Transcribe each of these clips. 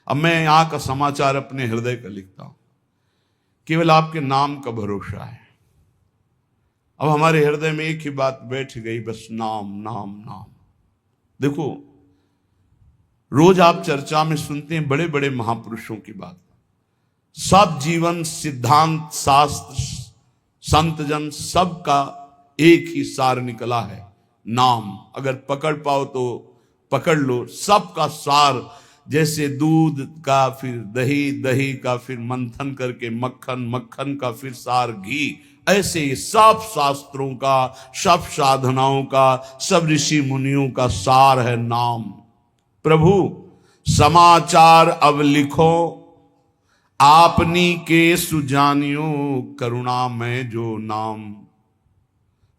अब मैं यहाँ का समाचार अपने हृदय का लिखता हूं, केवल आपके नाम का भरोसा है। अब हमारे हृदय में एक ही बात बैठ गई, बस नाम नाम नाम। देखो, रोज आप चर्चा में सुनते हैं बड़े बड़े महापुरुषों की बात, सब जीवन सिद्धांत शास्त्र संत जन सबका एक ही सार निकला है, नाम। अगर पकड़ पाओ तो पकड़ लो, सबका सार। जैसे दूध का फिर दही, दही का फिर मंथन करके मक्खन, मक्खन का फिर सार घी, ऐसे ही सब शास्त्रों का, सब साधनाओं का, सब ऋषि मुनियों का सार है नाम। प्रभु समाचार अब लिखो, आपनी के सुजानियो, करुणा में जो नाम।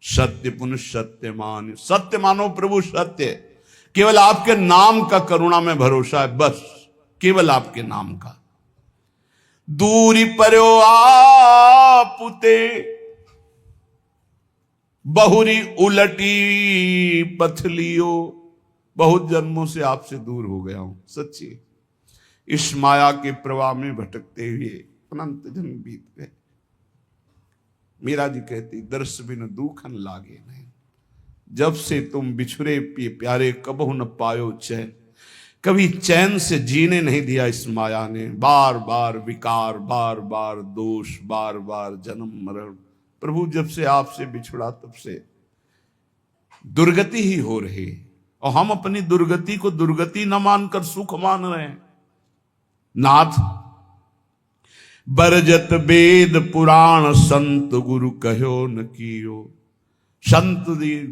सत्य पुनः सत्य मान, सत्य मानो प्रभु सत्य। केवल आपके नाम का करुणा में भरोसा है, बस केवल आपके नाम का। दूरी पर्यो आपुते, बहुरी उलटी पथलियो। बहुत जन्मों से आपसे दूर हो गया हूं, सच्ची। इस माया के प्रवाह में भटकते हुए अनंत जन्म बीत गए। मीरा जी कहती, दर्श बिन दूखन लागे नहीं, जब से तुम बिछुरे प्यारे कबहु न पायो चैन। कभी चैन से जीने नहीं दिया इस माया ने, बार बार विकार, बार बार दोष, बार बार जन्म मरण। प्रभु जब से आपसे बिछुड़ा तब से दुर्गति ही हो रही, और हम अपनी दुर्गति को दुर्गति न मानकर सुख मान रहे हैं। नाथ बरजत वेद पुराण, संत गुरु कहो न कियो। संत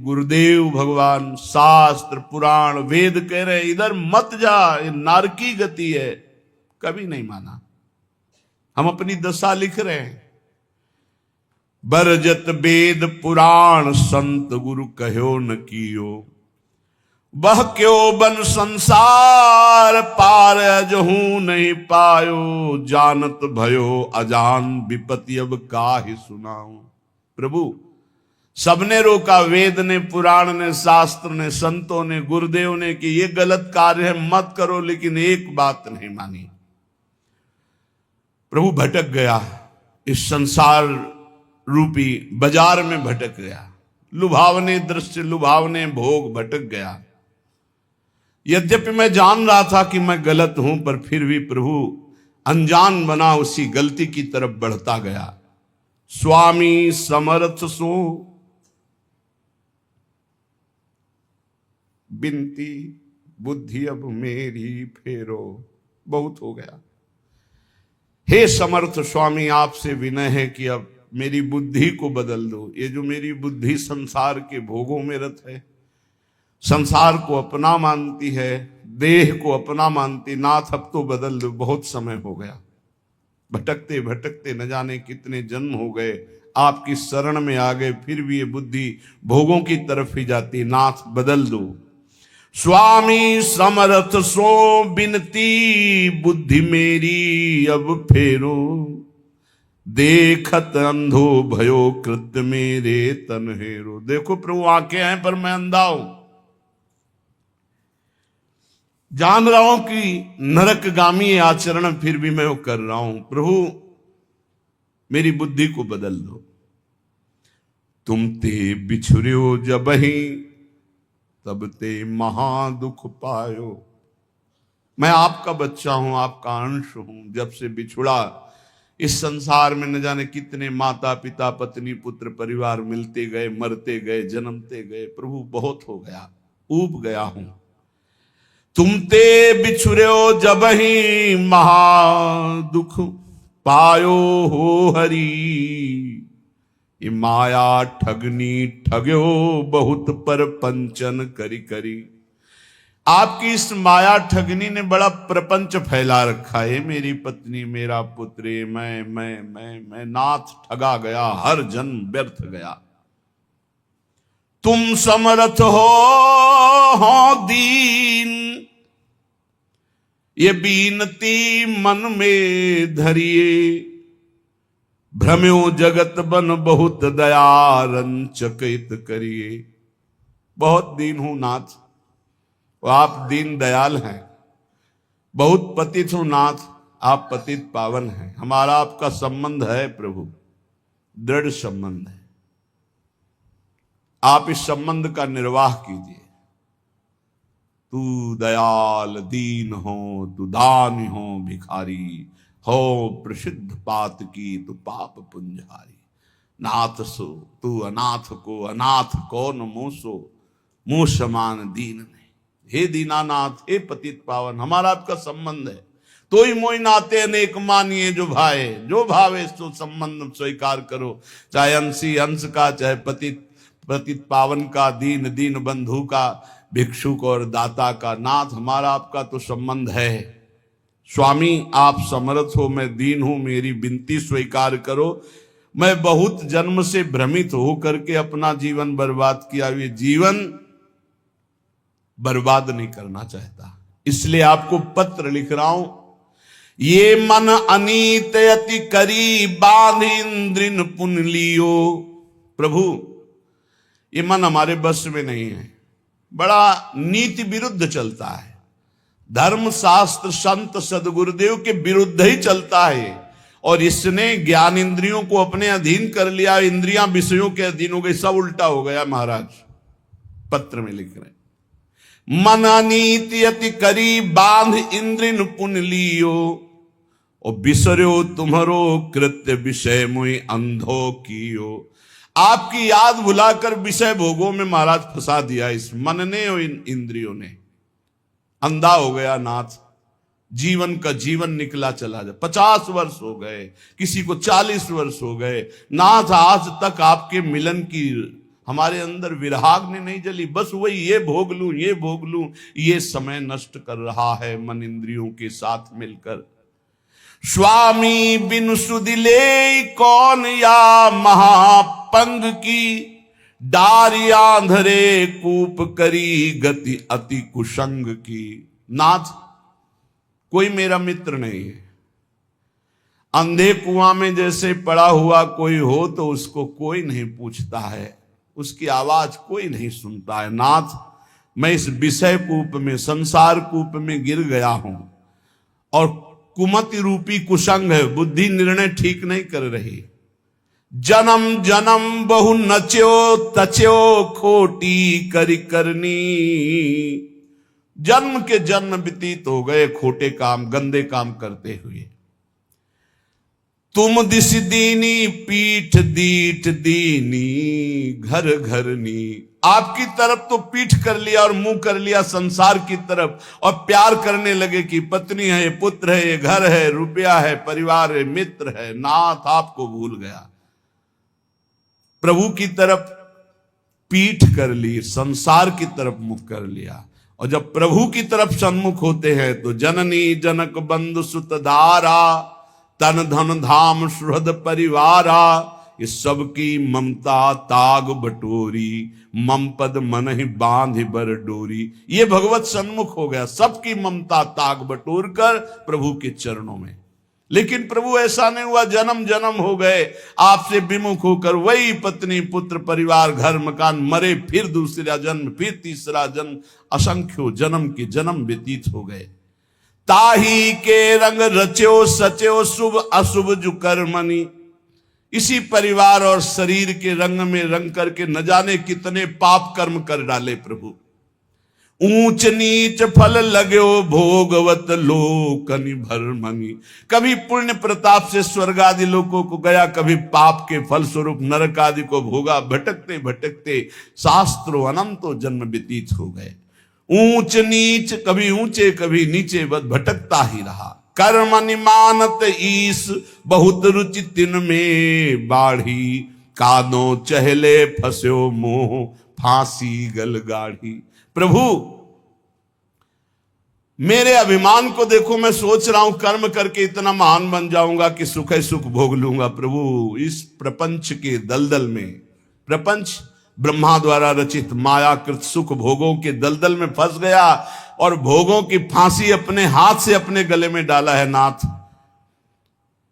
गुरुदेव भगवान शास्त्र पुराण वेद कह रहे इधर मत जा, ये नारकी गति है, कभी नहीं माना। हम अपनी दशा लिख रहे हैं। बरजत वेद पुराण, संत गुरु कहो न कियो। वह क्यों बन संसार पार, जहू नहीं पायो। जानत भयो अजान, विपत्ति अब काहि सुनाऊं। प्रभु सबने रोका, वेद ने, पुराण ने, शास्त्र ने, संतों ने, गुरुदेव ने कि ये गलत कार्य है, मत करो, लेकिन एक बात नहीं मानी। प्रभु भटक गया, इस संसार रूपी बाजार में भटक गया, लुभावने दृश्य, लुभावने भोग, भटक गया। यद्यपि मैं जान रहा था कि मैं गलत हूं, पर फिर भी प्रभु अनजान बना उसी गलती की तरफ बढ़ता गया। स्वामी समर्थ सो बिनती, बुद्धि अब मेरी फेरो। बहुत हो गया, हे समर्थ स्वामी, आपसे विनय है कि अब मेरी बुद्धि को बदल दो। ये जो मेरी बुद्धि संसार के भोगों में रत है, संसार को अपना मानती है, देह को अपना मानती, नाथ अब तो बदल दो। बहुत समय हो गया, भटकते भटकते न जाने कितने जन्म हो गए, आपकी शरण में आ गए, फिर भी ये बुद्धि भोगों की तरफ ही जाती। नाथ बदल दो। स्वामी समर्थ सो बिनती, बुद्धि मेरी अब फेरो। देखत अंधो भयो कृत्य, मेरे तन हेरो। देखो प्रभु आंखें हैं पर मैं अंधा हूं, जान रहा हूं कि नरकगामी आचरण, फिर भी मैं वो कर रहा हूं। प्रभु मेरी बुद्धि को बदल दो। तुम ते बिछुर्यो जबहि, तब ते महा दुख पायो। मैं आपका बच्चा हूं, आपका अंश हूं। जब से बिछुड़ा, इस संसार में न जाने कितने माता पिता, पत्नी, पुत्र, परिवार मिलते गए, मरते गए, जन्मते गए। प्रभु बहुत हो गया, ऊब गया हूं। तुम ते बिछुर्यो जबहि, महा दुख पायो हो हरि। ये माया ठगनी ठग्यो, बहुत पर पंचन करी करी। आपकी इस माया ठगनी ने बड़ा प्रपंच फैला रखा है। मेरी पत्नी, मेरा पुत्र, मैं नाथ ठगा गया, हर जन्म व्यर्थ गया। तुम समर्थ हो दीन, ये बीनती मन में धरिए। भ्रम्यो जगत बन बहुत दया, रंचकित करिए। बहुत दीन हूं नाथ, आप दीन दयाल हैं। बहुत पतित हूं नाथ, आप पतित पावन हैं, हमारा आपका संबंध है प्रभु, दृढ़ संबंध है। आप इस संबंध का निर्वाह कीजिए। तू दयाल दीन हो, तू दानी हो भिखारी हो, प्रसिद्ध पात की तू पाप पुंजारी। नाथ सो तू अनाथ को अनाथ कौन मोसो, मुंह समान दीन नहीं। हे दीनानाथ, हे पतित पावन, हमारा आपका संबंध है। तो ही मोई नाते अनेक मानिए जो भाए, जो भावे सो संबंध स्वीकार करो। चाहे अंशी अंश का, चाहे पतित पावन का, दीन दीन बंधु का, भिक्षुक और दाता का। नाथ, हमारा आपका तो संबंध है। स्वामी, आप समर्थ हो, मैं दीन हूं, मेरी विनती स्वीकार करो। मैं बहुत जन्म से भ्रमित होकर के अपना जीवन बर्बाद किया, ये जीवन बर्बाद नहीं करना चाहता, इसलिए आपको पत्र लिख रहा हूं। ये मन अनीत अति करी, बांध इंद्रिन पुन लियो। प्रभु, ये मन हमारे बस में नहीं है, बड़ा नीति विरुद्ध चलता है, धर्म शास्त्र संत सदगुरुदेव के विरुद्ध ही चलता है। और इसने ज्ञान इंद्रियों को अपने अधीन कर लिया, इंद्रियां विषयों के अधीन हो गई, सब उल्टा हो गया। महाराज पत्र में लिख रहे, मन अनीति अति करी, बांध इंद्रिन पुन लियो। और बिसरो तुम्हारो कृत्य, विषय मुई अंधो कियो। आपकी याद भुलाकर विषय भोगों में महाराज फंसा दिया इस मन ने और इन इंद्रियों ने। अंधा हो गया नाथ, जीवन का जीवन निकला चला जाए। 50 वर्ष हो गए, किसी को 40 वर्ष हो गए नाथ, आज तक आपके मिलन की हमारे अंदर विरहाग्नि नहीं जली। बस वही ये भोग लूं, ये भोग लूं, ये समय नष्ट कर रहा है मन इंद्रियों के साथ मिलकर। स्वामी बिन सुदिले कौन, या महापंग की, डारिया अंधरे कूप करी, गति अति कुसंग की। नाथ, कोई मेरा मित्र नहीं है। अंधे कुआं में जैसे पड़ा हुआ कोई हो तो उसको कोई नहीं पूछता है, उसकी आवाज कोई नहीं सुनता है। नाथ, मैं इस विषय कूप में, संसार कूप में गिर गया हूं, और कुमति रूपी कुसंग है, बुद्धि निर्णय ठीक नहीं कर रही। जन्म जन्म बहु नच्यो तच्यो, खोटी करी करनी। जन्म के जन्म व्यतीत हो गए खोटे काम, गंदे काम करते हुए। तुम दिस दीनी, पीठ दीठ दीनी, घर घरनी। आपकी तरफ तो पीठ कर लिया और मुंह कर लिया संसार की तरफ, और प्यार करने लगे कि पत्नी है, पुत्र है, ये घर है, रुपया है, परिवार है, मित्र है। नाथ, आपको भूल गया। प्रभु की तरफ पीठ कर ली, संसार की तरफ मुख कर लिया। और जब प्रभु की तरफ सन्मुख होते हैं तो जननी जनक बंधु सुत धारा, तन धन धाम सुहृद परिवारा। इस सब की ममता ताग बटोरी, मम पद मन ही बांध बर डोरी। ये भगवत सन्मुख हो गया, सबकी ममता ताग बटोर कर प्रभु के चरणों में। लेकिन प्रभु ऐसा नहीं हुआ, जन्म जन्म हो गए आपसे विमुख होकर, वही पत्नी पुत्र परिवार घर मकान, मरे फिर दूसरा जन्म, फिर तीसरा जन्म, असंख्यों जन्म के जन्म व्यतीत हो गए। ताही के रंग रच्यो सच्यो, शुभ अशुभ जु कर्मनि। इसी परिवार और शरीर के रंग में रंग करके न जाने कितने पाप कर्म कर डाले प्रभु। ऊंच नीच फल लगो भोगवत लोकनि भरमनि। कभी पुण्य प्रताप से स्वर्ग आदि लोकों को गया, कभी पाप के फल स्वरूप नरक आदि को भोगा। भटकते भटकते शास्त्रों अनंतो जन्म व्यतीत हो गए। ऊंच नीच, कभी ऊंचे कभी नीचे, बस भटकता ही रहा। कर्म निमानत ईस, बहुत रुचि तिन में बाढ़ी। कादो चहले फस्यो मोह, फांसी गल गाढ़ी। प्रभु, मेरे अभिमान को देखो, मैं सोच रहा हूं कर्म करके इतना महान बन जाऊंगा कि सुख है सुख भोग लूंगा। प्रभु, इस प्रपंच के दलदल में, प्रपंच ब्रह्मा द्वारा रचित मायाकृत सुख भोगों के दलदल में फंस गया और भोगों की फांसी अपने हाथ से अपने गले में डाला है। नाथ,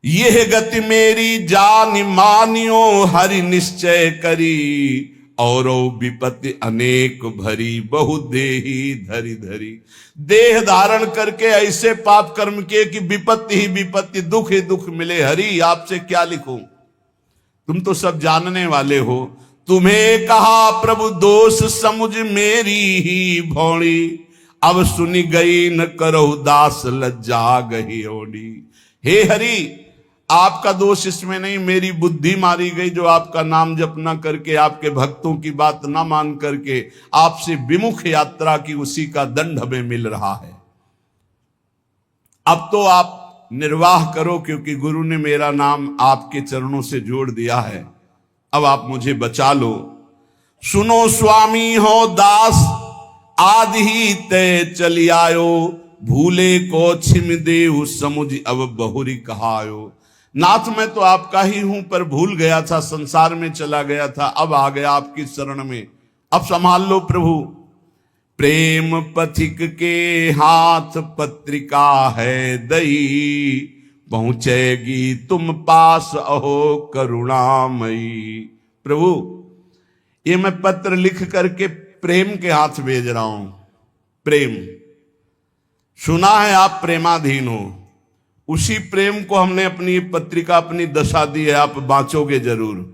यह गति मेरी जान मानियो, हरि निश्चय करी। और विपत्ति अनेक भरी, बहु देही धरी धरी। देह धारण करके ऐसे पाप कर्म किए कि विपत्ति ही विपत्ति, दुख ही दुख मिले। हरि आपसे क्या लिखूं, तुम तो सब जानने वाले हो। तुम्हें कहा प्रभु दोष समुझ मेरी ही भौड़ी, अब सुनी गई न करो दास लज्जा गही ओडी। हे हरि, आपका दोष इसमें नहीं, मेरी बुद्धि मारी गई जो आपका नाम जप न करके, आपके भक्तों की बात ना मान करके आपसे विमुख यात्रा की, उसी का दंड हमें मिल रहा है। अब तो आप निर्वाह करो, क्योंकि गुरु ने मेरा नाम आपके चरणों से जोड़ दिया है। अब आप मुझे बचा लो। सुनो स्वामी हो दास आदि ही तय चली आयो, भूले को छिम देहु समुझ अब बहुरी कहायो। नाथ मैं तो आपका ही हूं, पर भूल गया था, संसार में चला गया था, अब आ गया आपकी शरण में, अब संभाल लो प्रभु। प्रेम पथिक के हाथ पत्रिका है दई, पहुंचेगी तुम पास अहो करुणामयी। प्रभु ये मैं पत्र लिख करके प्रेम के हाथ भेज रहा हूं। प्रेम सुना है आप प्रेमाधीन हो, उसी प्रेम को हमने अपनी पत्रिका, अपनी दशा दी है, आप बांचोगे जरूर।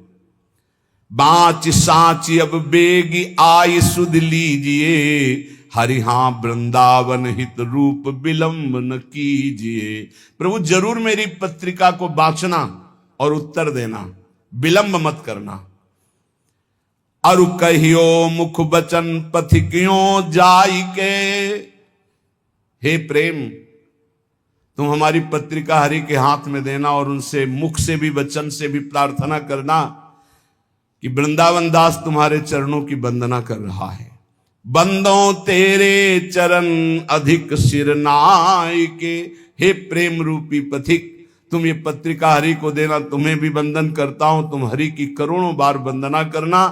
बाँच सांची अब बेगी आई सुध लीजिए, हरिहा वृंदावन हित रूप विलंब न कीजिए। प्रभु जरूर मेरी पत्रिका को बांचना और उत्तर देना, विलंब मत करना। अरु कहियो मुख बचन पथिकियों जाई के। हे प्रेम, तुम हमारी पत्रिका हरि के हाथ में देना और उनसे मुख से भी वचन से भी प्रार्थना करना कि वृंदावन दास तुम्हारे चरणों की वंदना कर रहा है। बंदों तेरे चरण अधिक सिर नाय के। हे प्रेम रूपी पथिक, तुम ये पत्रिका हरि को देना, तुम्हें भी वंदन करता हूं, तुम हरि की करोड़ों बार वंदना करना।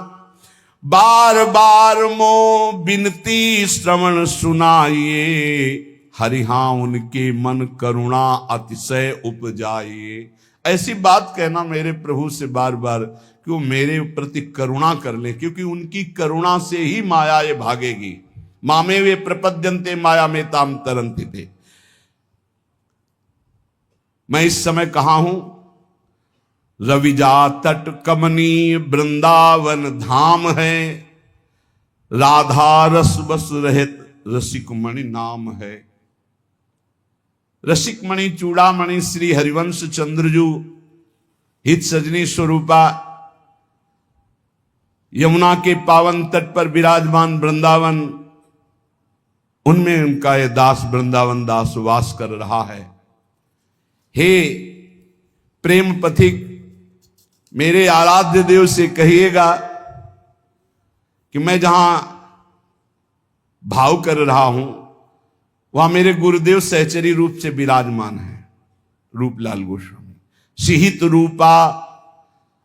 बार बार मो बिनती श्रवण सुनाइए, हरिहा उनके मन करुणा अतिशय उपजाइए। ऐसी बात कहना मेरे प्रभु से बार बार कि वो मेरे प्रति करुणा कर ले, क्योंकि उनकी करुणा से ही माया ये भागेगी। मामे वे प्रपद्यन्ते माया में ताम तरन्ति थे। मैं इस समय कहां हूं? रविजा तट कमनीय वृंदावन धाम है, राधा रस बस रहित रसिक मणि नाम है। रसिक मणि चूड़ामणि श्री हरिवंश चंद्रजू हित सजनी स्वरूपा यमुना के पावन तट पर विराजमान वृंदावन, उनमें उनका ये दास वृंदावन दास वास कर रहा है। हे प्रेम पथिक, मेरे आराध्य देव से कहिएगा कि मैं जहां भाव कर रहा हूं वहां मेरे गुरुदेव सहचरी रूप से विराजमान है, रूपलाल गोस्वामी। सिहित रूपा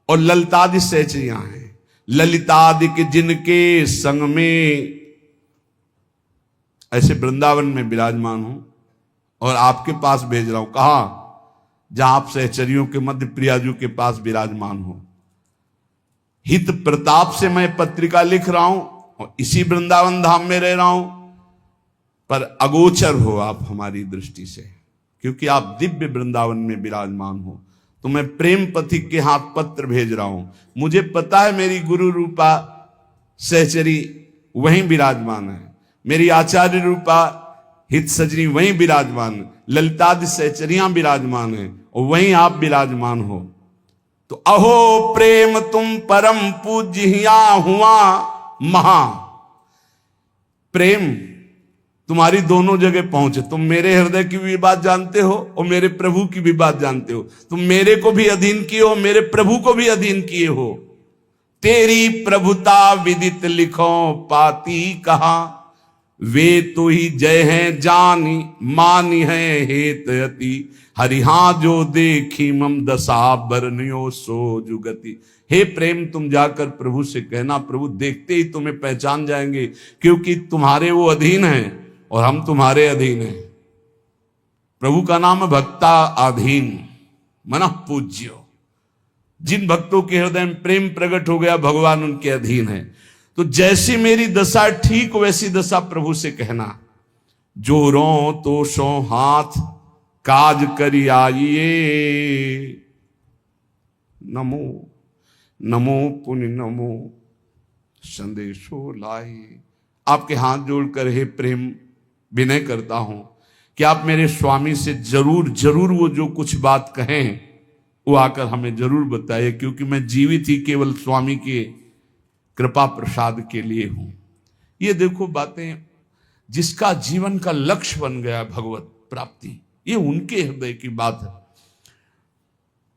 और ललितादि सहचरियां हैं। ललितादि के जिनके संग में ऐसे वृंदावन में विराजमान हूं और आपके पास भेज रहा हूं। कहा? जहां आप सहचरियों के मध्य प्रियाजू के पास विराजमान हो। हित प्रताप से मैं पत्रिका लिख रहा हूं और इसी वृंदावन धाम में रह रहा हूं, पर अगोचर हो आप हमारी दृष्टि से, क्योंकि आप दिव्य वृंदावन में विराजमान हो। तो मैं प्रेम पथिक के हाथ पत्र भेज रहा हूं। मुझे पता है मेरी गुरु रूपा सहचरी वहीं विराजमान है, मेरी आचार्य रूपा हित सजनी वहीं विराजमान, ललितादि सहचरियां विराजमान है और वहीं आप विराजमान हो। तो अहो प्रेम तुम परम पूज्या हुआ महा। प्रेम तुम्हारी दोनों जगह पहुंचे। तुम मेरे हृदय की भी बात जानते हो और मेरे प्रभु की भी बात जानते हो। तुम मेरे को भी अधीन किए हो, मेरे प्रभु को भी अधीन किए हो। तेरी प्रभुता विदित लिखो पाती कहा, वे तो ही जय हैं जानी मानी है हेतयति। हरिहा जो देखी मम दशा बरनियो सो जुगति। हे प्रेम, तुम जाकर प्रभु से कहना, प्रभु देखते ही तुम्हें पहचान जाएंगे, क्योंकि तुम्हारे वो अधीन हैं और हम तुम्हारे अधीन हैं। प्रभु का नाम भक्ता अधीन मन पूज्यो। जिन भक्तों के हृदय में प्रेम प्रकट हो गया, भगवान उनके अधीन है। तो जैसी मेरी दशा ठीक वैसी दशा प्रभु से कहना, जो रो तो सो हाथ काज करी आइए, नमो नमो पुण्य नमो संदेशो लाई। आपके हाथ जोड़कर हे प्रेम विनय करता हूं कि आप मेरे स्वामी से जरूर जरूर वो जो कुछ बात कहें वो आकर हमें जरूर बताइए, क्योंकि मैं जीवित ही केवल स्वामी के कृपा प्रसाद के लिए हूं। ये देखो बातें, जिसका जीवन का लक्ष्य बन गया भगवत प्राप्ति, ये उनके हृदय की बात है।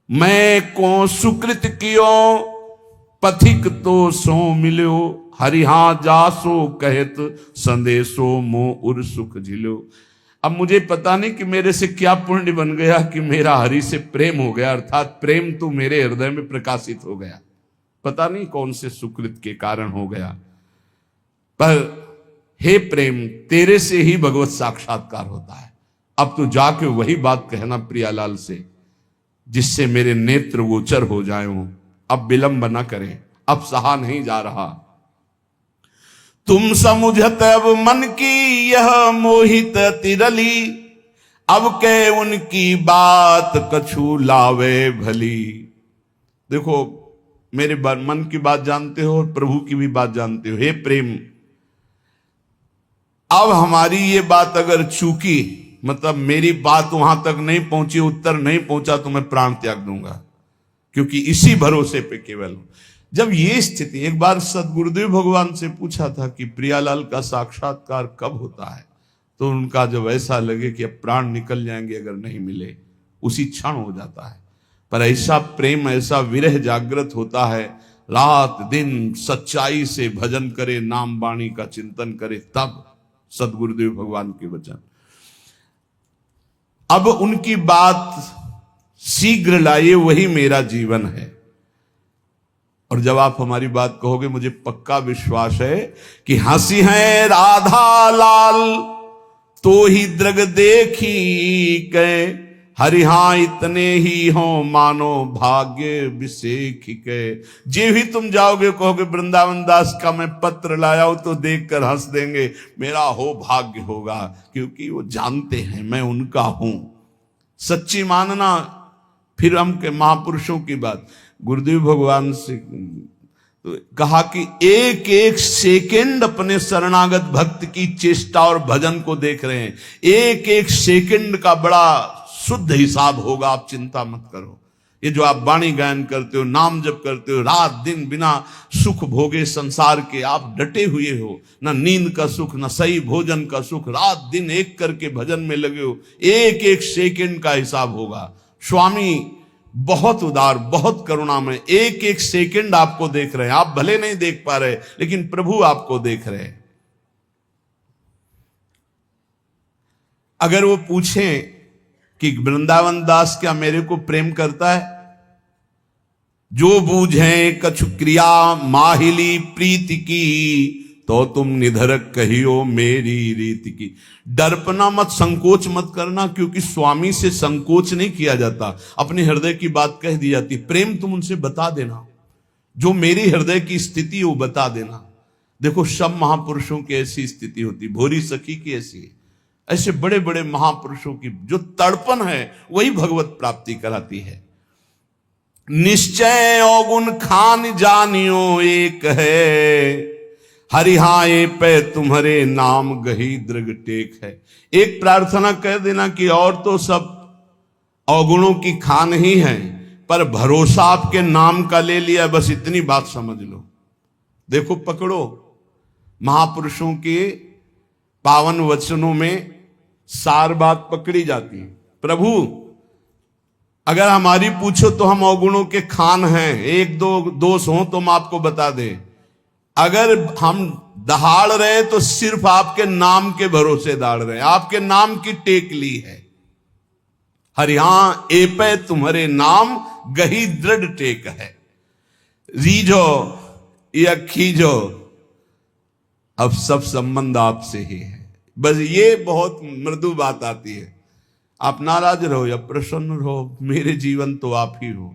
मैं को सुकृत कियो पथिक तो सो मिलो, हरिहा जासो कहत संदेशो मो उर सुख झिलो। अब मुझे पता नहीं कि मेरे से क्या पुण्य बन गया कि मेरा हरि से प्रेम हो गया, अर्थात प्रेम तो मेरे हृदय में प्रकाशित हो गया। पता नहीं कौन से सुकृत के कारण हो गया, पर हे प्रेम, तेरे से ही भगवत साक्षात्कार होता है। अब तो जाके वही बात कहना प्रियालाल से, जिससे मेरे नेत्र गोचर हो जाए। अब विलंब न करें, अब सहा नहीं जा रहा। तुम समुझत अब मन की यह मोहित तिरली, अब के उनकी बात कछु लावे भली। देखो, मेरे मन की बात जानते हो और प्रभु की भी बात जानते हो। हे प्रेम, अब हमारी ये बात अगर चूकी, मतलब मेरी बात वहां तक नहीं पहुंची, उत्तर नहीं पहुंचा, तो मैं प्राण त्याग दूंगा, क्योंकि इसी भरोसे पे केवल। जब ये स्थिति, एक बार सदगुरुदेव भगवान से पूछा था कि प्रियालाल का साक्षात्कार कब होता है, तो उनका जब ऐसा लगे कि अब प्राण निकल जाएंगे अगर नहीं मिले, उसी क्षण हो जाता है। पर ऐसा प्रेम, ऐसा विरह जागृत होता है, रात दिन सच्चाई से भजन करे, नाम वाणी का चिंतन करे, तब सदगुरुदेव भगवान के वचन। अब उनकी बात शीघ्र लाइए, वही मेरा जीवन है। और जब आप हमारी बात कहोगे, मुझे पक्का विश्वास है कि हंसी है राधा लाल तो ही दृग देखी के, हरिहा इतने ही हो मानो भाग्य विशेख के। जे भी तुम जाओगे, कहोगे वृंदावन दास का मैं पत्र लाया हूं, तो देखकर हंस देंगे, मेरा हो भाग्य होगा, क्योंकि वो जानते हैं मैं उनका हूं। सच्ची मानना। फिर हम के महापुरुषों की बात, गुरुदेव भगवान से तो कहा कि एक एक सेकंड अपने शरणागत भक्त की चेष्टा और भजन को देख रहे हैं। एक एक सेकंड का बड़ा शुद्ध हिसाब होगा, आप चिंता मत करो। ये जो आप वाणी गायन करते हो, नाम जप करते हो, रात दिन बिना सुख भोगे संसार के आप डटे हुए हो, ना नींद का सुख, ना सही भोजन का सुख, रात दिन एक करके भजन में लगे हो, एक एक सेकंड का हिसाब होगा। स्वामी बहुत उदार, बहुत करुणामय, एक एक सेकंड आपको देख रहे हैं। आप भले नहीं देख पा रहे, लेकिन प्रभु आपको देख रहे हैं। अगर वो पूछें कि वृंदावन दास क्या मेरे को प्रेम करता है, जो बूझे कछु क्रिया माहिली प्रीति की, तो तुम निधरक कहियो मेरी रीति की। डरपना मत, संकोच मत करना, क्योंकि स्वामी से संकोच नहीं किया जाता, अपने हृदय की बात कह दी जाती। प्रेम तुम उनसे बता देना, जो मेरी हृदय की स्थिति वो बता देना। देखो, सब महापुरुषों की ऐसी स्थिति होती, भोरी सखी की ऐसी है। ऐसे बड़े बड़े महापुरुषों की जो तड़पन है, वही भगवत प्राप्ति कराती है। निश्चय अवगुण खान जानियो एक है, हरिहाए पे तुम्हारे नाम गही दृग टेक है। एक प्रार्थना कह देना कि और तो सब अवगुणों की खान ही है, पर भरोसा आपके नाम का ले लिया, बस इतनी बात समझ लो। देखो, पकड़ो, महापुरुषों के पावन वचनों में सार बात पकड़ी जाती है। प्रभु अगर हमारी पूछो तो हम अवगुणों के खान हैं, एक दो दोष हो तो हम आपको बता दें। अगर हम दहाड़ रहे तो सिर्फ आपके नाम के भरोसे दाड़ रहे हैं, आपके नाम की टेक ली है। हरिहा एपे तुम्हारे नाम गही दृढ़ टेक है। रीझो या खींचो, अब सब संबंध आपसे ही है। बस ये बहुत मृदु बात आती है। आप नाराज रहो या प्रसन्न रहो, मेरे जीवन तो आप ही हो।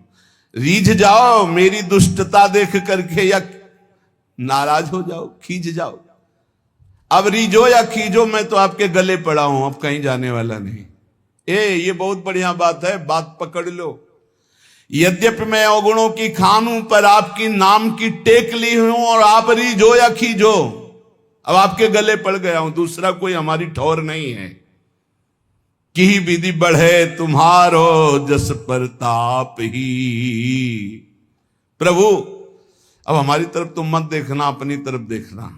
रीझ जाओ मेरी दुष्टता देख करके, या नाराज हो जाओ, खींच जाओ। अब रीझो या खींचो, मैं तो आपके गले पड़ा हूं, अब कहीं जाने वाला नहीं। ये बहुत बढ़िया बात है, बात पकड़ लो। यद्यपि मैं अवगुणों की खान हूं, पर आपकी नाम की टेक ली हूं, और आप रीझो या खींचो, अब आपके गले पड़ गया हूं, दूसरा कोई हमारी ठौर नहीं है। की विधि बढ़े तुम्हारो जस प्रताप ही। प्रभु अब हमारी तरफ तुम मत देखना, अपनी तरफ देखना।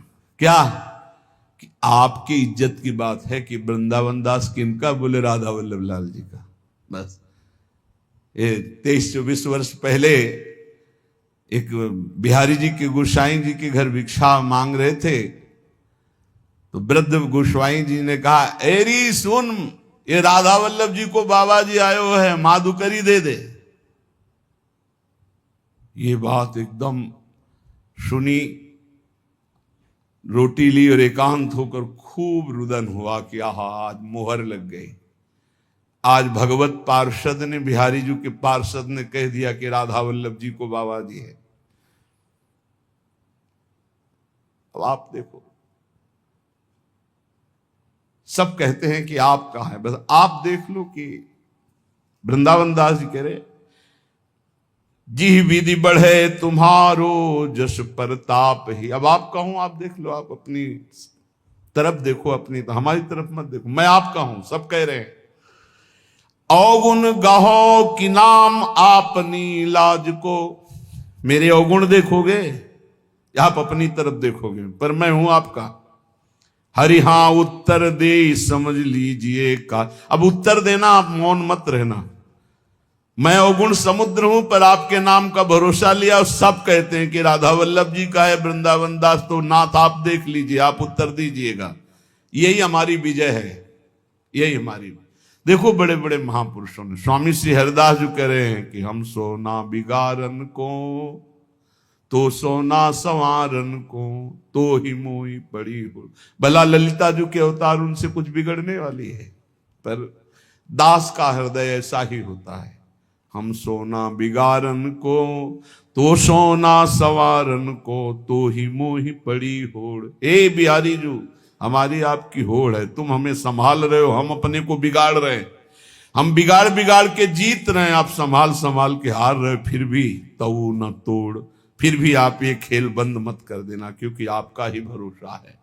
क्या कि आपकी इज्जत की बात है कि वृंदावन दास किनका? बोले राधा वल्लभ लाल जी का। बस ये 23-24 वर्ष पहले एक बिहारी जी के गोसाई जी के घर भिक्षा मांग रहे थे, तो वृद्ध गोस्वाई जी ने कहा, एरी सुन, ये राधा वल्लभ जी को बाबा जी आयो है, माधुकरी दे दे। ये बात एकदम सुनी, रोटी ली और एकांत होकर खूब रुदन हुआ कि आहा आज मोहर लग गई। आज भगवत पार्षद ने, बिहारी जी के पार्षद ने कह दिया कि राधा वल्लभ जी को बाबा जी है। अब आप देखो, सब कहते हैं कि आपका है, बस आप देख लो कि वृंदावन दास जी कह रहे, जी विधि बढ़े तुम्हारो जस प्रताप ही। अब आपका हूं, आप देख लो, आप अपनी तरफ देखो, अपनी तो हमारी तरफ मत देखो। मैं आपका हूं, सब कह रहे हैं। अवगुण गाहो कि नाम आपनी लाज को। मेरे अवगुण देखोगे या आप अपनी तरफ देखोगे? पर मैं हूं आपका। हरि हां उत्तर दे समझ लीजिए का। अब उत्तर देना, आप मौन मत रहना। मैं अवगुण समुद्र हूं, पर आपके नाम का भरोसा लिया, और सब कहते हैं कि राधा वल्लभ जी का है वृंदावन दास, तो नाथ आप देख लीजिए, आप उत्तर दीजिएगा। यही हमारी विजय है, यही हमारी। देखो बड़े बड़े महापुरुषों ने, स्वामी श्री हरिदास जो कह रहे हैं कि हम सोना बिगारन को तो सोना संवारन को, तो ही मोही पड़ी हो। भला ललिता जी के अवतार, उनसे कुछ बिगड़ने वाली है, पर दास का हृदय ऐसा ही होता है। हम सोना बिगारन को तो सोना संवारन को, तो ही मोही पड़ी होड़। ए बिहारी जी, हमारी आपकी होड़ है, तुम हमें संभाल रहे हो, हम अपने को बिगाड़ रहे हैं। हम बिगाड़ बिगाड़ के जीत रहे हैं, आप संभाल संभाल के हार रहे, फिर भी तऊ न तोड़। फिर भी आप ये खेल बंद मत कर देना, क्योंकि आपका ही भरोसा है।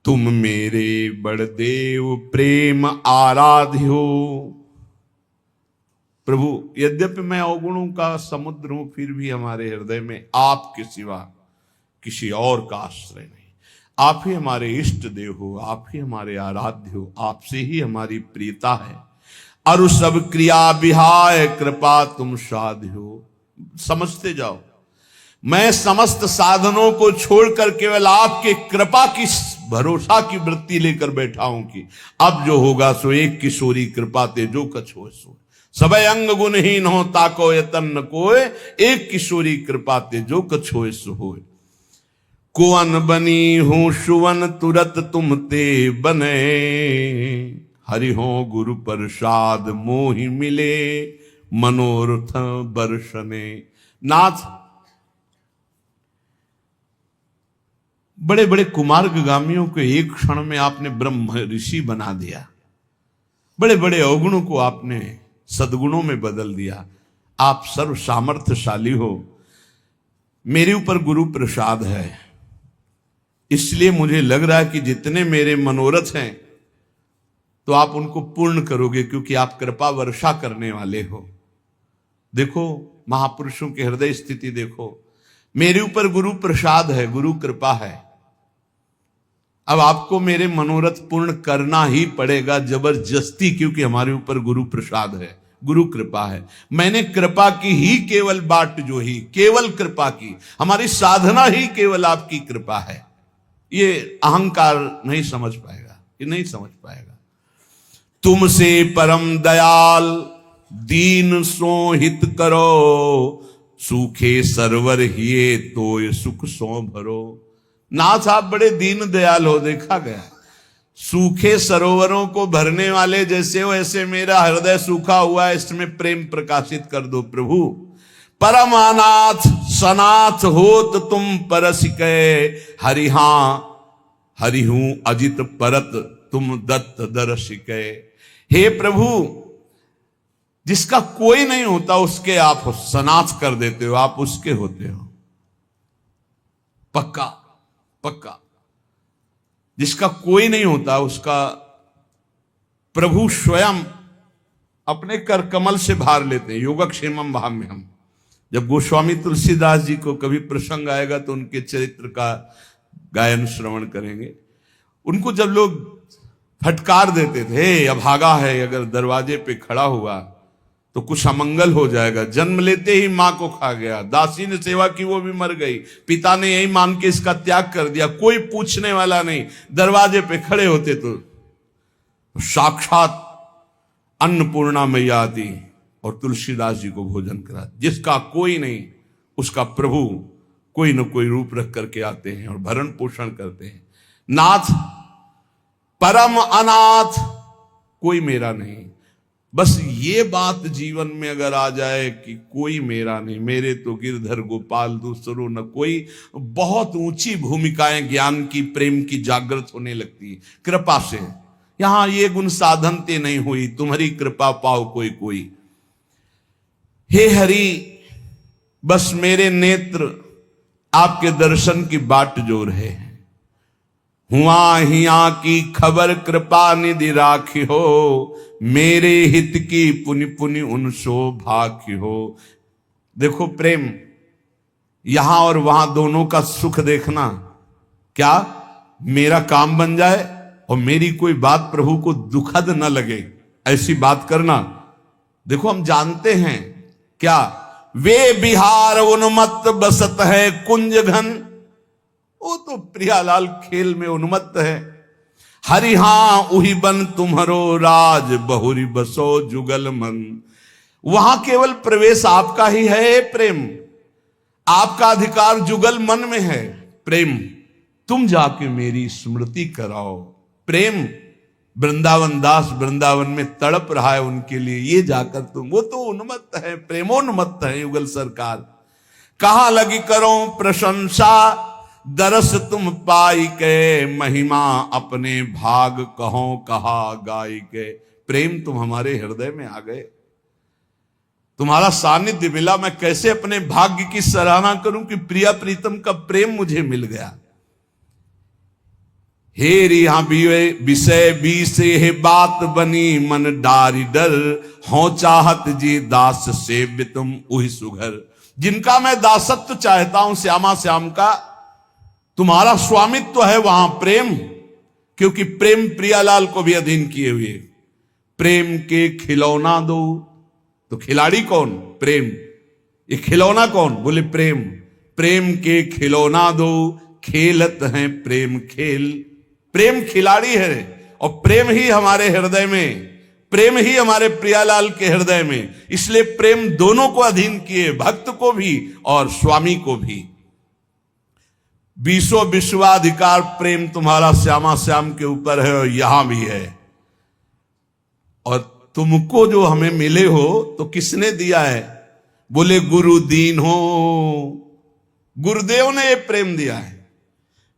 तुम मेरे बड़देव प्रेम आराध्य हो। प्रभु यद्यपि मैं अवगुणों का समुद्र हूं, फिर भी हमारे हृदय में आपके सिवा किसी और का आश्रय नहीं। आप ही हमारे इष्ट देव हो, आप ही हमारे आराध्य हो, आपसे ही हमारी प्रियता है। अरु सब क्रिया विहाय कृपा तुम साध्य हो। समझते जाओ, मैं समस्त साधनों को छोड़कर केवल आपके कृपा की भरोसा की वृत्ति लेकर बैठा हूं कि अब जो होगा सो एक किशोरी कृपा ते जो कछ हो सो। सबे अंग गुणहीन हो ताको यतन न कोय, एक किशोरी कृपा ते जो कछ होए सो होए। कुवन बनी हूं सुवन तुरत तुम ते बने, हरि हो गुरु प्रसाद मोहि मिले मनोरथ बरसने। नाथ बड़े बड़े कुमार्गामियों को एक क्षण में आपने ब्रह्म ऋषि बना दिया, बड़े बड़े अवगुणों को आपने सद्गुणों में बदल दिया। आप सर्व सामर्थ्यशाली हो, मेरे ऊपर गुरु प्रसाद है, इसलिए मुझे लग रहा है कि जितने मेरे मनोरथ हैं तो आप उनको पूर्ण करोगे, क्योंकि आप कृपा वर्षा करने वाले हो। देखो महापुरुषों की हृदय स्थिति देखो, मेरे ऊपर गुरु प्रसाद है, गुरु कृपा है। अब आपको मेरे मनोरथ पूर्ण करना ही पड़ेगा जबरदस्ती, क्योंकि हमारे ऊपर गुरु प्रसाद है, गुरु कृपा है। मैंने कृपा की ही केवल बाट जो ही, केवल कृपा की, हमारी साधना ही केवल आपकी कृपा है। ये अहंकार नहीं समझ पाएगा, ये नहीं समझ पाएगा। तुमसे परम दयाल दीन सो हित करो, सूखे सरवर हिये तो ये सुख सो भरो। नाथ आप बड़े दीन दयाल हो, देखा गया। सूखे सरोवरों को भरने वाले जैसे हो ऐसे मेरा हृदय सूखा हुआ है, इसमें प्रेम प्रकाशित कर दो प्रभु। परम अनाथ सनाथ होत तुम परस कै, हरिहा हरि हूं अजित परत तुम दत्त दरस कै। हे प्रभु, जिसका कोई नहीं होता उसके आप सनाथ कर देते हो, आप उसके होते हो। पक्का पक्का। जिसका कोई नहीं होता उसका प्रभु स्वयं अपने कर कमल से भार लेते हैं। योगक्षेमम भाम्यहम। जब गोस्वामी तुलसीदास जी को कभी प्रसंग आएगा तो उनके चरित्र का गायन श्रवण करेंगे। उनको जब लोग फटकार देते थे, हे अभागा है, अगर दरवाजे पे खड़ा हुआ तो कुछ अमंगल हो जाएगा, जन्म लेते ही मां को खा गया, दासी ने सेवा की वो भी मर गई, पिता ने यही मान के इसका त्याग कर दिया, कोई पूछने वाला नहीं, दरवाजे पे खड़े होते तो साक्षात अन्नपूर्णा मैया आती और तुलसीदास जी को भोजन करा। जिसका कोई नहीं उसका प्रभु कोई न कोई रूप रख करके आते हैं और भरण पोषण करते हैं। नाथ परम अनाथ कोई मेरा नहीं। बस ये बात जीवन में अगर आ जाए कि कोई मेरा नहीं, मेरे तो गिरधर गोपाल दूसरो न कोई, बहुत ऊंची भूमिकाएं ज्ञान की प्रेम की जागृत होने लगती है कृपा से। यहां ये गुण साधनते नहीं हुई, तुम्हारी कृपा पाओ कोई कोई। हे हरि, बस मेरे नेत्र आपके दर्शन की बाट जो रहे हैं। हुआ हिया की खबर कृपा निधि राखी हो, मेरे हित की पुनि पुनि उनसो भाखी हो। देखो प्रेम, यहां और वहां दोनों का सुख देखना। क्या मेरा काम बन जाए और मेरी कोई बात प्रभु को दुखद न लगे, ऐसी बात करना। देखो हम जानते हैं क्या, वे बिहार उन्मत्त बसत है कुंज घन, वो तो प्रियालाल खेल में उन्मत्त है। हरि हां उही बन तुम्हारो राज, बहुरी बसो जुगल मन। वहां केवल प्रवेश आपका ही है प्रेम, आपका अधिकार जुगल मन में है। प्रेम तुम जाके मेरी स्मृति कराओ। प्रेम वृंदावन दास वृंदावन में तड़प रहा है उनके लिए, ये जाकर तुम, वो तो उन्मत्त है, प्रेमोन्मत्त है युगल सरकार। कहां लगी करो प्रशंसा, दरस तुम पाई के, महिमा अपने भाग कहो कहा गाई के। प्रेम तुम हमारे हृदय में आ गए, तुम्हारा सानिध्य मिला। मैं कैसे अपने भाग्य की सराहना करूं कि प्रिया प्रीतम का प्रेम मुझे मिल गया। हे रिहा विषय बीसे हे बात बनी, मन डारी डर हो चाहत जी दास सेव्य तुम उही सुघर। जिनका मैं दासत्व चाहता हूं श्यामा श्याम का, तुम्हारा स्वामित्व है वहां प्रेम, क्योंकि प्रेम प्रियालाल को भी अधीन किए हुए। प्रेम के खिलौना दो, तो खिलाड़ी कौन? प्रेम। ये खिलौना कौन? बोले प्रेम। प्रेम के खिलौना दो, खेलत हैं प्रेम खेल। प्रेम खिलाड़ी है और प्रेम ही हमारे हृदय में, प्रेम ही हमारे प्रियालाल के हृदय में। इसलिए प्रेम दोनों को अधीन किए, भक्त को भी और स्वामी को भी। बीसों विश्वाधिकार प्रेम तुम्हारा श्यामा श्याम के ऊपर है और यहां भी है। और तुमको जो हमें मिले हो तो किसने दिया है? बोले गुरु दीन हो, गुरुदेव ने ये प्रेम दिया है।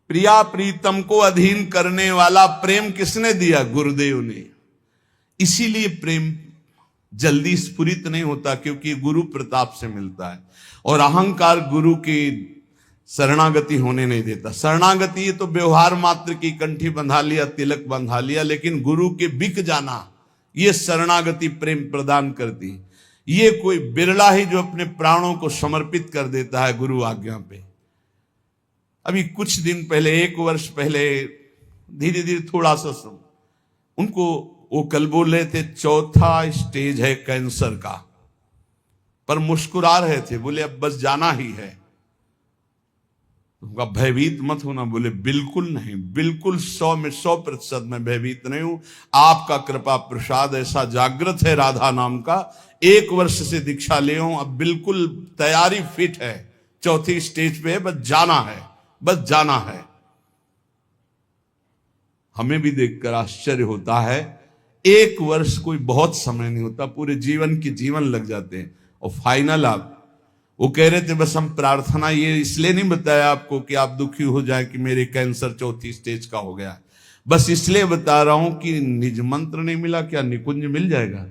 प्रिया प्रीतम को अधीन करने वाला प्रेम किसने दिया? गुरुदेव ने। इसीलिए प्रेम जल्दी स्फुरित नहीं होता, क्योंकि गुरु प्रताप से मिलता है और अहंकार गुरु की शरणागति होने नहीं देता। शरणागति ये तो व्यवहार मात्र की, कंठी बंधा लिया, तिलक बंधा लिया, लेकिन गुरु के बिक जाना, ये शरणागति प्रेम प्रदान करती। ये कोई बिरला ही जो अपने प्राणों को समर्पित कर देता है गुरु आज्ञा पे। अभी कुछ दिन पहले, 1 वर्ष पहले, धीरे धीरे थोड़ा सा उनको वो कल बोल रहे थे 4था स्टेज है कैंसर का, पर मुस्कुरा रहे थे। बोले अब बस जाना ही है। उनका भयभीत मत होना। बोले बिल्कुल नहीं, बिल्कुल 100 में 100% मैं भयभीत नहीं हूं। आपका कृपा प्रसाद ऐसा जागृत है राधा नाम का, 1 वर्ष से दीक्षा ले हूं, अब बिल्कुल तैयारी फिट है, 4थी स्टेज पे है, बस जाना है, बस जाना है। हमें भी देखकर आश्चर्य होता है। 1 वर्ष कोई बहुत समय नहीं होता, पूरे जीवन के जीवन लग जाते हैं। और फाइनल आप, वो कह रहे थे बस हम प्रार्थना ये इसलिए नहीं बताया आपको कि आप दुखी हो जाए कि मेरे कैंसर 4थी स्टेज का हो गया, बस इसलिए बता रहा हूं कि निज मंत्र नहीं मिला, क्या निकुंज मिल जाएगा?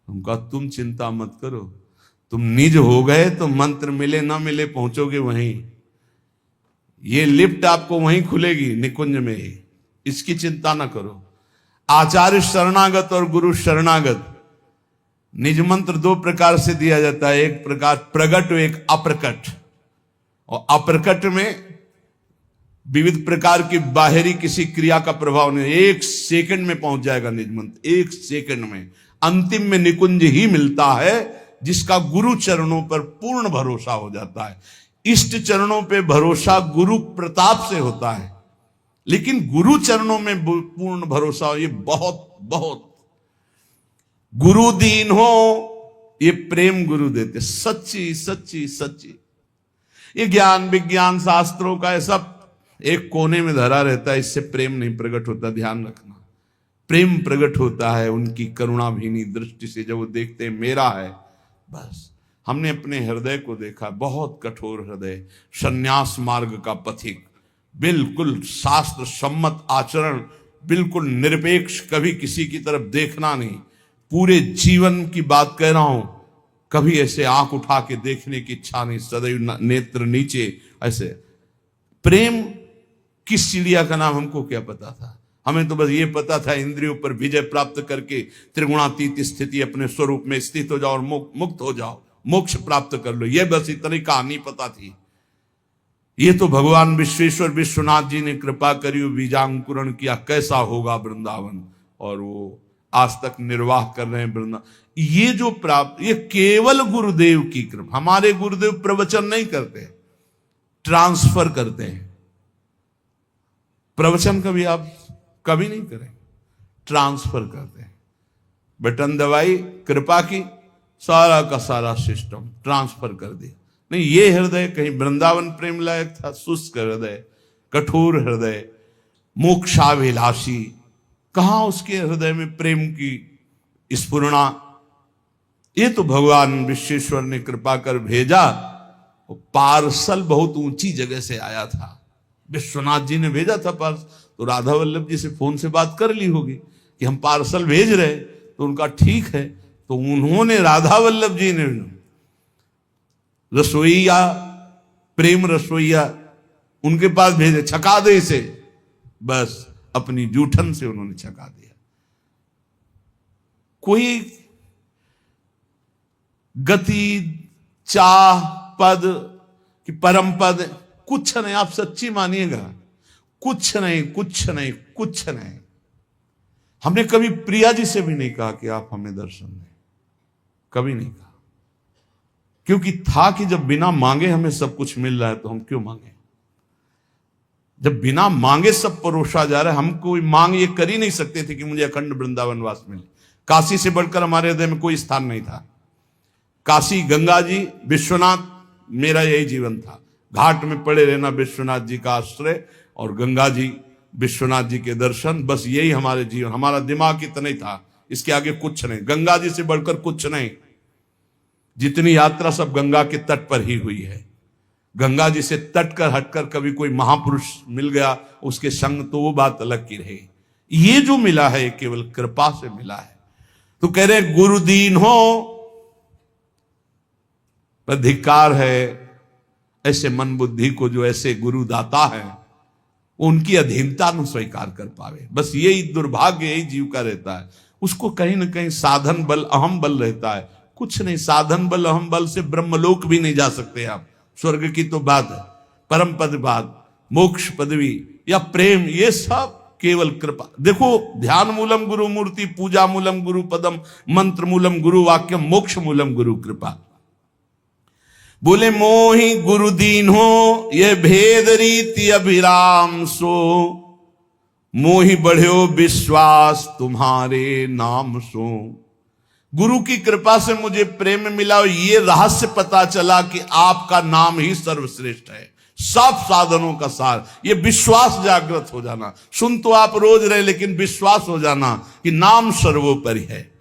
उनका तुम चिंता मत करो, तुम निज हो गए तो मंत्र मिले ना मिले पहुंचोगे वहीं। ये लिफ्ट आपको वहीं खुलेगी निकुंज में ही, इसकी चिंता ना करो। आचार्य शरणागत और गुरु शरणागत, निज मंत्र 2 प्रकार से दिया जाता है, एक प्रकार प्रगट और एक अप्रकट। और अप्रकट में विविध प्रकार की बाहरी किसी क्रिया का प्रभाव नहीं, 1 सेकंड में पहुंच जाएगा निज मंत्र, 1 सेकंड में। अंतिम में निकुंज ही मिलता है जिसका गुरु चरणों पर पूर्ण भरोसा हो जाता है। इष्ट चरणों पे भरोसा गुरु प्रताप से होता है, लेकिन गुरु चरणों में पूर्ण भरोसा हो, ये बहुत बहुत। गुरु दीन हो, ये प्रेम गुरु देते, सच्ची सच्ची सच्ची। ये ज्ञान विज्ञान शास्त्रों का सब एक कोने में धरा रहता है, इससे प्रेम नहीं प्रकट होता, ध्यान रखना। प्रेम प्रकट होता है उनकी करुणा भीनी दृष्टि से, जब वो देखते हैं मेरा है बस। हमने अपने हृदय को देखा, बहुत कठोर हृदय, सन्यास मार्ग का पथिक, बिल्कुल शास्त्र सम्मत आचरण, बिल्कुल निरपेक्ष, कभी किसी की तरफ देखना नहीं। पूरे जीवन की बात कह रहा हूं, कभी ऐसे आंख उठा के देखने की इच्छा नहीं, सदैव नेत्र नीचे ऐसे। प्रेम किस चिड़िया का नाम हमको क्या पता था? हमें तो बस ये पता था इंद्रियों पर विजय प्राप्त करके त्रिगुणातीत स्थिति अपने स्वरूप में स्थित हो जाओ और मुक्त हो जाओ, मोक्ष प्राप्त कर लो, ये बस इतनी कहानी पता थी। ये तो भगवान विश्वेश्वर विश्वनाथ जी ने कृपा करी, बीजांकुरण किया, कैसा होगा वृंदावन, और वो आज तक निर्वाह कर रहे हैं वृंदावन। ये जो प्राप्त, ये केवल गुरुदेव की कृपा। हमारे गुरुदेव प्रवचन नहीं करते, ट्रांसफर करते हैं। प्रवचन कभी आप कभी नहीं करें, ट्रांसफर करते हैं। बटन दबाई, कृपा की, सारा का सारा सिस्टम ट्रांसफर कर दिया। नहीं, ये हृदय कहीं वृंदावन प्रेम लायक था? शुष्क हृदय, कठोर हृदय, मोक्षाभिलाषी, कहां उसके हृदय में प्रेम की स्फुरणा? ये तो भगवान विश्वेश्वर ने कृपा कर भेजा। पार्सल बहुत ऊंची जगह से आया था, विश्वनाथ जी ने भेजा था पार्सल। तो राधा वल्लभ जी से फोन से बात कर ली होगी कि हम पार्सल भेज रहे, तो उनका ठीक है। तो उन्होंने, राधा वल्लभ जी ने रसोईया, प्रेम रसोईया उनके पास भेजे, छका दे इसे, बस अपनी जूठन से उन्होंने छका दिया। कोई गति, चाह, पद कि परम पद, कुछ नहीं। आप सच्ची मानिएगा, कुछ नहीं, कुछ नहीं, कुछ नहीं। हमने कभी प्रिया जी से भी नहीं कहा कि आप हमें दर्शन दें, कभी नहीं कहा, क्योंकि था कि जब बिना मांगे हमें सब कुछ मिल रहा है तो हम क्यों मांगे? जब बिना मांगे सब परोसा जा रहा है, हम कोई मांग ये कर ही नहीं सकते थे कि मुझे अखंड वृंदावन वास मिले। काशी से बढ़कर हमारे हृदय में कोई स्थान नहीं था। काशी, गंगा जी, विश्वनाथ, मेरा यही जीवन था। घाट में पड़े रहना, विश्वनाथ जी का आश्रय, और गंगा जी, विश्वनाथ जी के दर्शन, बस यही हमारे जीवन। हमारा दिमाग इतना ही था, इसके आगे कुछ नहीं। गंगा जी से बढ़कर कुछ नहीं। जितनी यात्रा सब गंगा के तट पर ही हुई है। गंगा जी से तट कर हटकर कभी कोई महापुरुष मिल गया उसके संग, तो वो बात अलग की रही। ये जो मिला है केवल कृपा से मिला है। तो कह रहे गुरु दीन हो, पर धिक्कार है ऐसे मन बुद्धि को जो ऐसे गुरु दाता है उनकी अधीनता न स्वीकार कर पावे। बस यही दुर्भाग्य, यही जीव का रहता है। उसको कहीं ना कहीं साधन बल, अहम बल रहता है। कुछ नहीं, साधन बल अहम बल से ब्रह्मलोक भी नहीं जा सकते आप। स्वर्ग की तो बात है, परम पद बात, मोक्ष पदवी या प्रेम, ये सब केवल कृपा। देखो, ध्यान मूलम गुरु मूर्ति, पूजा मूलम गुरु पदम, मंत्र मूलम गुरु वाक्यम, मोक्ष मूलम गुरु कृपा। बोले मोहि गुरु दीन हो, ये भेद रीति अभिराम सो, मोहि बढ़्यो विश्वास तुम्हारे नाम सो। गुरु की कृपा से मुझे प्रेम मिला और ये रहस्य पता चला कि आपका नाम ही सर्वश्रेष्ठ है। सब साधनों का सार, ये विश्वास जागृत हो जाना। सुन तो आप रोज रहे, लेकिन विश्वास हो जाना कि नाम सर्वोपरि है।